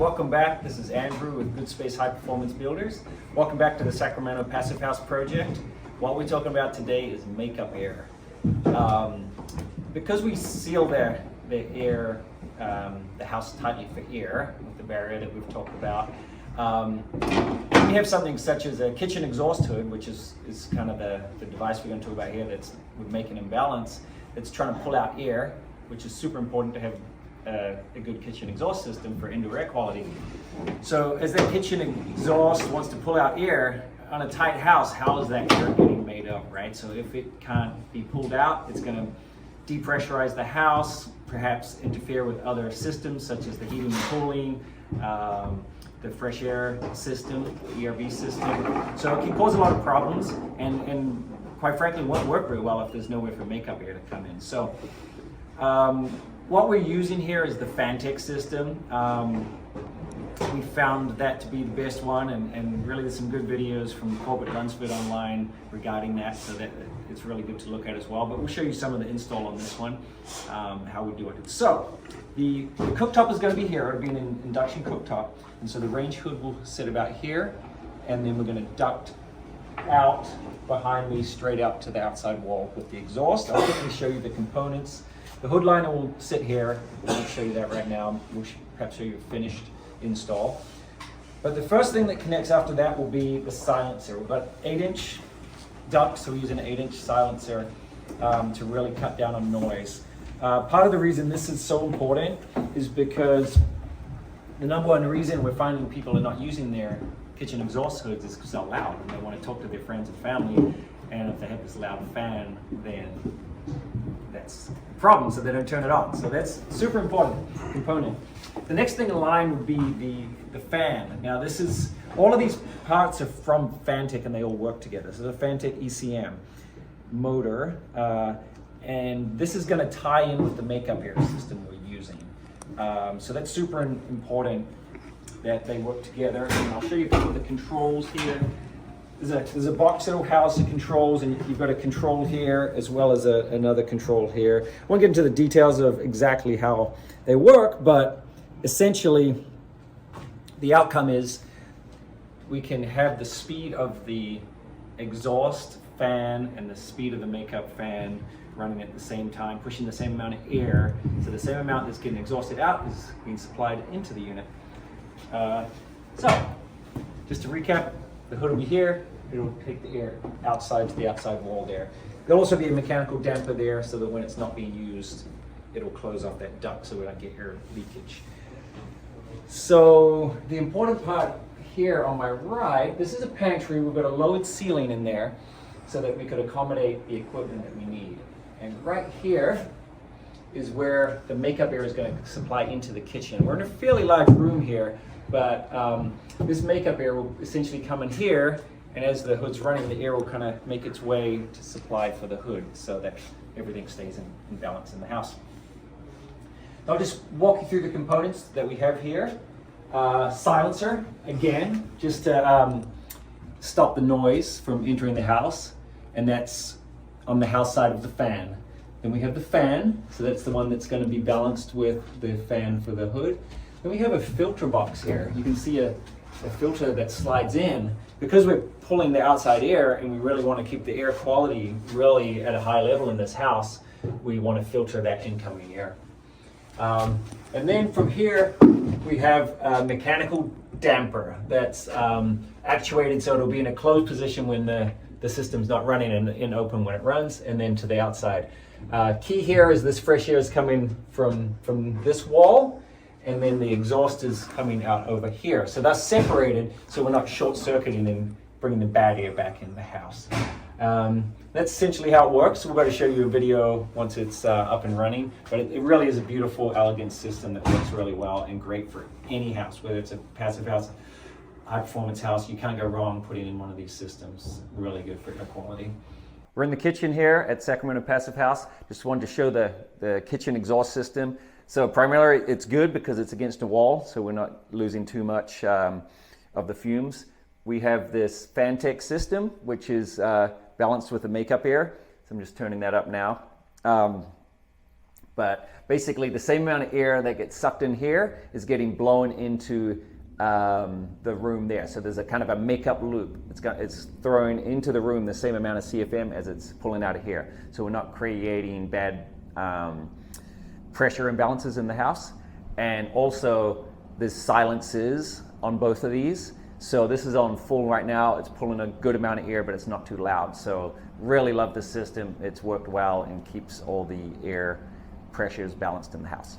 welcome back. This is Andrew with Good Space High Performance Builders. Welcome back to the Sacramento Passive House project. What we're talking about today is makeup air. Because we seal the air, the house tightly for air with the barrier that we've talked about, we have something such as a kitchen exhaust hood, which is kind of the device we're going to talk about here that would make an imbalance. It's trying to pull out air, which is super important to have a good kitchen exhaust system for indoor air quality. So as that kitchen exhaust wants to pull out air on a tight house, how is that air getting made up, right? So if it can't be pulled out, it's going to depressurize the house, perhaps interfere with other systems such as the heating and cooling, the fresh air system, the ERV system. So it can cause a lot of problems and quite frankly won't work very well if there's nowhere for makeup air to come in. So what we're using here is the FanTech system. We found that to be the best one, and really there's some good videos from Corbett Lunsford online regarding that, so that it's really good to look at as well. But we'll show you some of the install on this one, how we do it. So the cooktop is going to be here. It'll be an induction cooktop, and so the range hood will sit about here, and then we're going to duct out behind me straight out to the outside wall with the exhaust. I'll quickly show you the components. The hood liner will sit here. We'll show you that right now. We'll perhaps show you a finished install. But the first thing that connects after that will be the silencer. We've got 8-inch duct, so we're using an 8-inch silencer to really cut down on noise. Part of the reason this is so important is because the number one reason we're finding people are not using their kitchen exhaust hoods is because they're loud and they want to talk to their friends and family, and if they have this loud fan, then that's a problem, so they don't turn it on. So that's a super important component. The next thing in line would be the fan. Now this is, all of these parts are from FanTech and they all work together. So the FanTech ECM motor, and this is going to tie in with the makeup air system we're using. So that's super important that they work together. And I'll show you a couple of the controls here. There's a box that will house the controls, and you've got a control here as well as another control here. I won't get into the details of exactly how they work, but essentially the outcome is we can have the speed of the exhaust fan and the speed of the makeup fan running at the same time, pushing the same amount of air, so the same amount that's getting exhausted out is being supplied into the unit. So just to recap, the hood will be here. It'll take the air outside to the outside wall there. There'll also be a mechanical damper there so that when it's not being used, it'll close off that duct so we don't get air leakage. So the important part here on my right, this is a pantry. We've got a lowered ceiling in there so that we could accommodate the equipment that we need. And right here is where the makeup air is going to supply into the kitchen. We're in a fairly large room here, but this makeup air will essentially come in here, and as the hood's running, the air will kind of make its way to supply for the hood so that everything stays in balance in the house. I'll just walk you through the components that we have here. Silencer, again, just to stop the noise from entering the house, and that's on the house side of the fan. Then we have the fan, so that's the one that's going to be balanced with the fan for the hood. Then we have a filter box here. You can see a filter that slides in. Because we're pulling the outside air and we really want to keep the air quality really at a high level in this house, we want to filter that incoming air. And then from here, we have a mechanical damper that's actuated so it'll be in a closed position when the system's not running and open when it runs, and then to the outside. Key here is this fresh air is coming from this wall, and then the exhaust is coming out over here. So that's separated so we're not short-circuiting and bringing the bad air back in the house. That's essentially how it works. We're going to show you a video once it's up and running, but it really is a beautiful, elegant system that works really well and great for any house, whether it's a passive house, high-performance house. You can't go wrong putting in one of these systems. Really good for air quality. We're in the kitchen here at Sacramento Passive House. Just wanted to show the kitchen exhaust system. So primarily it's good because it's against a wall, so we're not losing too much of the fumes. We have this FanTech system, which is balanced with the makeup air. So I'm just turning that up now. but basically the same amount of air that gets sucked in here is getting blown into the room there. So there's a kind of a makeup loop. It's throwing into the room the same amount of CFM as it's pulling out of here. So we're not creating bad pressure imbalances in the house. And also there's silences on both of these. So this is on full right now. It's pulling a good amount of air, but it's not too loud. So really love the system. It's worked well and keeps all the air pressures balanced in the house.